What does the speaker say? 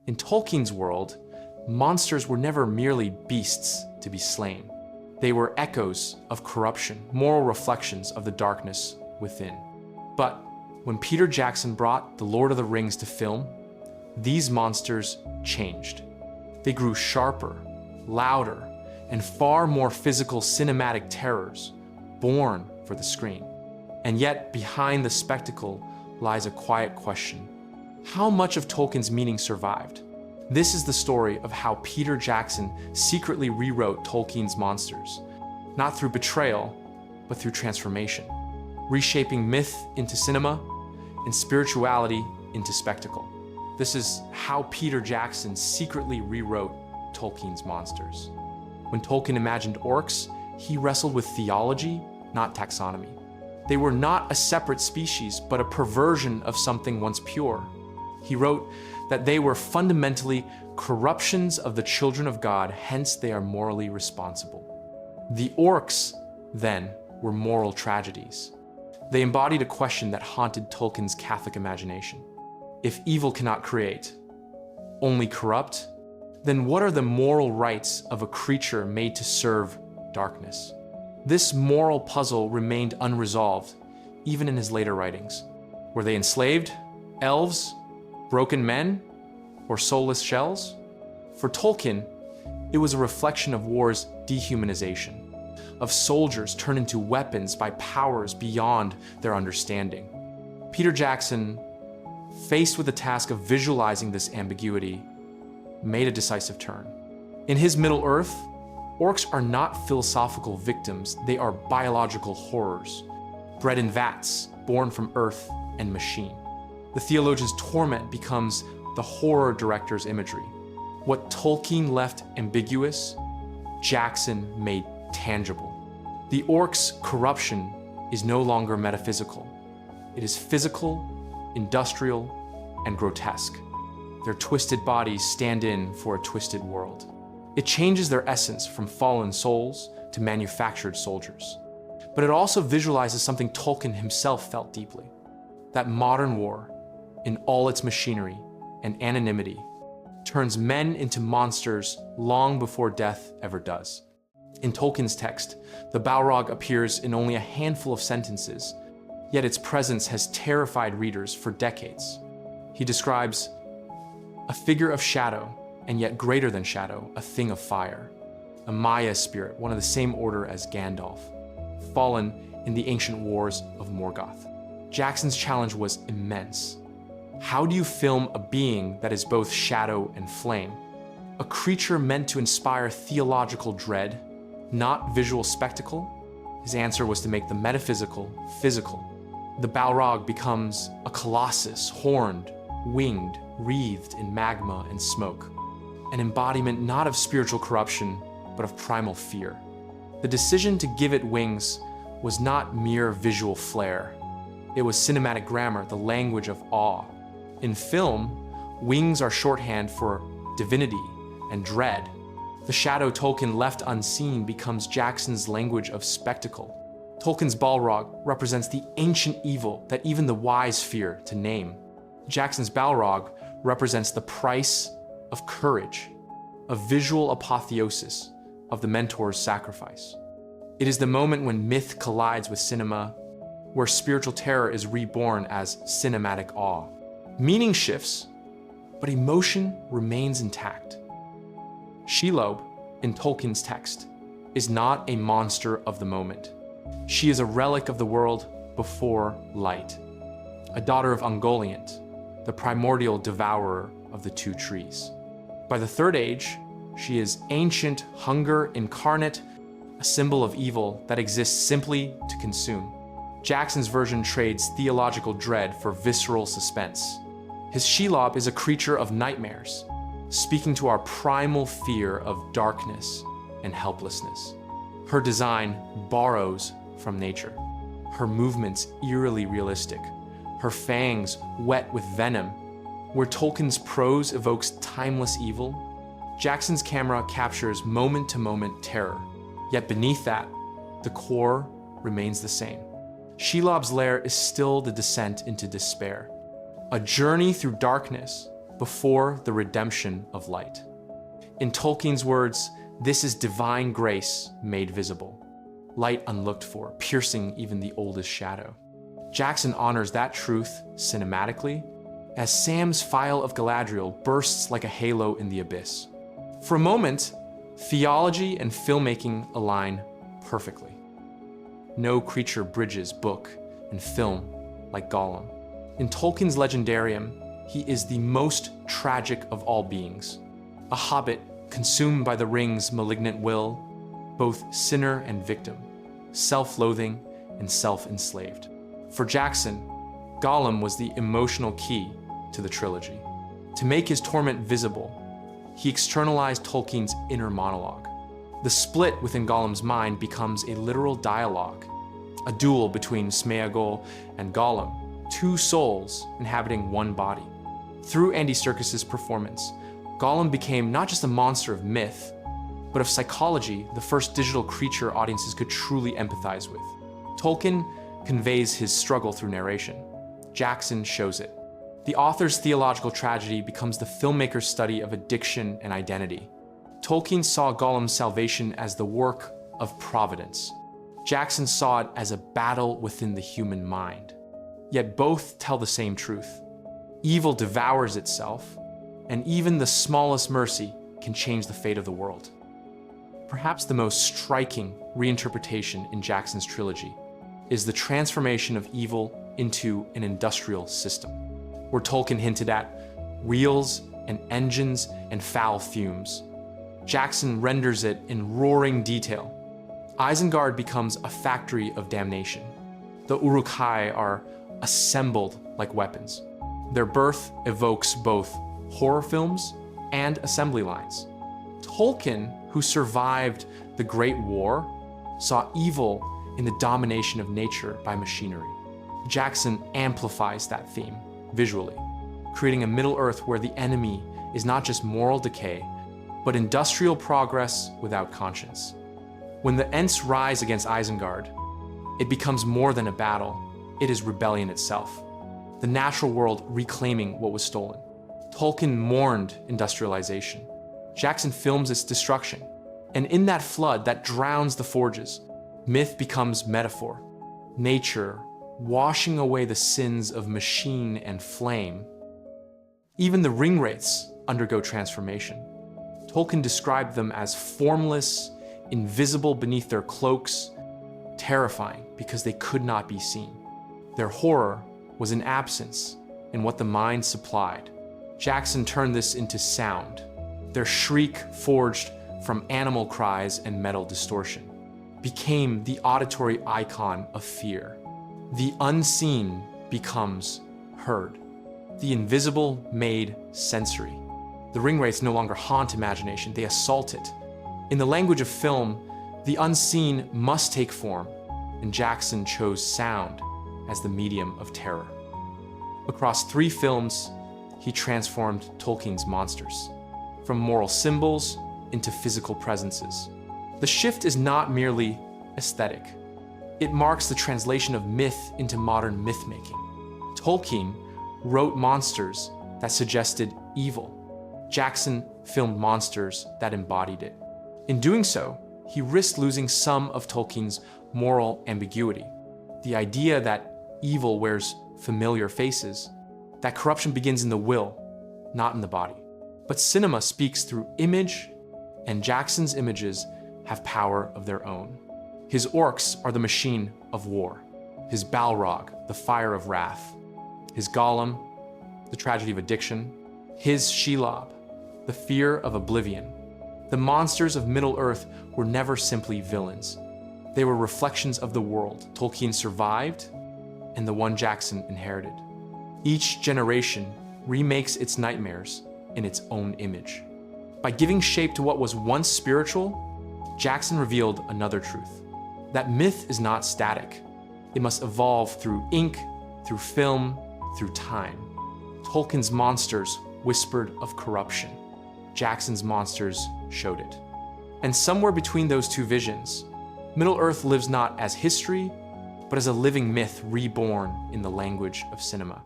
In Tolkien's world, monsters were never merely beasts to be slain. They were echoes of corruption, moral reflections of the darkness within. But when Peter Jackson brought The Lord of the Rings to film, these monsters changed. They grew sharper, louder, and far more physical cinematic terrors, born for the screen. And yet, behind the spectacle lies a quiet question. How much of Tolkien's meaning survived? This is the story of how Peter Jackson secretly rewrote Tolkien's monsters, not through betrayal, but through transformation, reshaping myth into cinema and spirituality into spectacle. This is how Peter Jackson secretly rewrote Tolkien's monsters. When Tolkien imagined orcs, he wrestled with theology, not taxonomy. They were not a separate species, but a perversion of something once pure. He wrote that they were fundamentally corruptions of the children of God, hence they are morally responsible. The orcs, then, were moral tragedies. They embodied a question that haunted Tolkien's Catholic imagination. If evil cannot create, only corrupt, then what are the moral rights of a creature made to serve darkness? This moral puzzle remained unresolved, even in his later writings. Were they enslaved, elves, broken men, or soulless shells? For Tolkien, it was a reflection of war's dehumanization, of soldiers turned into weapons by powers beyond their understanding. Peter Jackson, faced with the task of visualizing this ambiguity, made a decisive turn. In his Middle-earth, orcs are not philosophical victims, they are biological horrors, bred in vats, born from earth and machine. The theologian's torment becomes the horror director's imagery. What Tolkien left ambiguous, Jackson made tangible. The orcs' corruption is no longer metaphysical. It is physical, industrial, and grotesque. Their twisted bodies stand in for a twisted world. It changes their essence from fallen souls to manufactured soldiers. But it also visualizes something Tolkien himself felt deeply, that modern war, in all its machinery and anonymity, turns men into monsters long before death ever does. In Tolkien's text, the Balrog appears in only a handful of sentences, yet its presence has terrified readers for decades. He describes a figure of shadow, and yet greater than shadow, a thing of fire, a Maya spirit, one of the same order as Gandalf, fallen in the ancient wars of Morgoth. Jackson's challenge was immense. How do you film a being that is both shadow and flame? A creature meant to inspire theological dread, not visual spectacle? His answer was to make the metaphysical physical. The Balrog becomes a colossus, horned, winged, wreathed in magma and smoke. An embodiment not of spiritual corruption, but of primal fear. The decision to give it wings was not mere visual flair. It was cinematic grammar, the language of awe. In film, wings are shorthand for divinity and dread. The shadow Tolkien left unseen becomes Jackson's language of spectacle. Tolkien's Balrog represents the ancient evil that even the wise fear to name. Jackson's Balrog represents the price of courage, a visual apotheosis of the mentor's sacrifice. It is the moment when myth collides with cinema, where spiritual terror is reborn as cinematic awe. Meaning shifts, but emotion remains intact. Shelob, in Tolkien's text, is not a monster of the moment. She is a relic of the world before light, a daughter of Ungoliant, the primordial devourer of the two trees. By the Third Age, she is ancient hunger incarnate, a symbol of evil that exists simply to consume. Jackson's version trades theological dread for visceral suspense. His Shelob is a creature of nightmares, speaking to our primal fear of darkness and helplessness. Her design borrows from nature, her movements eerily realistic, her fangs wet with venom. Where Tolkien's prose evokes timeless evil, Jackson's camera captures moment-to-moment terror. Yet beneath that, the core remains the same. Shelob's lair is still the descent into despair, a journey through darkness before the redemption of light. In Tolkien's words, this is divine grace made visible, light unlooked for, piercing even the oldest shadow. Jackson honors that truth cinematically as Sam's Phial of Galadriel bursts like a halo in the abyss. For a moment, theology and filmmaking align perfectly. No creature bridges book and film like Gollum. In Tolkien's legendarium, he is the most tragic of all beings, a hobbit consumed by the ring's malignant will, both sinner and victim, self-loathing and self-enslaved. For Jackson, Gollum was the emotional key to the trilogy. To make his torment visible, he externalized Tolkien's inner monologue. The split within Gollum's mind becomes a literal dialogue, a duel between Smeagol and Gollum, two souls inhabiting one body. Through Andy Serkis's performance, Gollum became not just a monster of myth, but of psychology, the first digital creature audiences could truly empathize with. Tolkien conveys his struggle through narration. Jackson shows it. The author's theological tragedy becomes the filmmaker's study of addiction and identity. Tolkien saw Gollum's salvation as the work of providence. Jackson saw it as a battle within the human mind. Yet both tell the same truth. Evil devours itself, and even the smallest mercy can change the fate of the world. Perhaps the most striking reinterpretation in Jackson's trilogy is the transformation of evil into an industrial system, where Tolkien hinted at wheels and engines and foul fumes. Jackson renders it in roaring detail. Isengard becomes a factory of damnation. The Uruk-hai are assembled like weapons. Their birth evokes both horror films and assembly lines. Tolkien, who survived the Great War, saw evil in the domination of nature by machinery. Jackson amplifies that theme visually, creating a Middle-earth where the enemy is not just moral decay, but industrial progress without conscience. When the Ents rise against Isengard, it becomes more than a battle, it is rebellion itself, the natural world reclaiming what was stolen. Tolkien mourned industrialization. Jackson films its destruction, and in that flood that drowns the forges, myth becomes metaphor. Nature washing away the sins of machine and flame. Even the ringwraiths undergo transformation. Tolkien described them as formless, invisible beneath their cloaks, terrifying because they could not be seen. Their horror was an absence in what the mind supplied. Jackson turned this into sound. Their shriek, forged from animal cries and metal distortion, became the auditory icon of fear. The unseen becomes heard. The invisible made sensory. The ringwraiths no longer haunt imagination, they assault it. In the language of film, the unseen must take form, and Jackson chose sound as the medium of terror. Across 3 films, he transformed Tolkien's monsters, from moral symbols into physical presences. The shift is not merely aesthetic. It marks the translation of myth into modern myth-making. Tolkien wrote monsters that suggested evil. Jackson filmed monsters that embodied it. In doing so, he risked losing some of Tolkien's moral ambiguity. The idea that evil wears familiar faces, that corruption begins in the will, not in the body. But cinema speaks through image, and Jackson's images have power of their own. His orcs are the machine of war. His Balrog, the fire of wrath. His Gollum, the tragedy of addiction. His Shelob, the fear of oblivion. The monsters of Middle-earth were never simply villains. They were reflections of the world Tolkien survived and the one Jackson inherited. Each generation remakes its nightmares in its own image. By giving shape to what was once spiritual, Jackson revealed another truth: that myth is not static. It must evolve through ink, through film, through time. Tolkien's monsters whispered of corruption. Jackson's monsters showed it. And somewhere between those two visions, Middle-earth lives not as history, but as a living myth reborn in the language of cinema.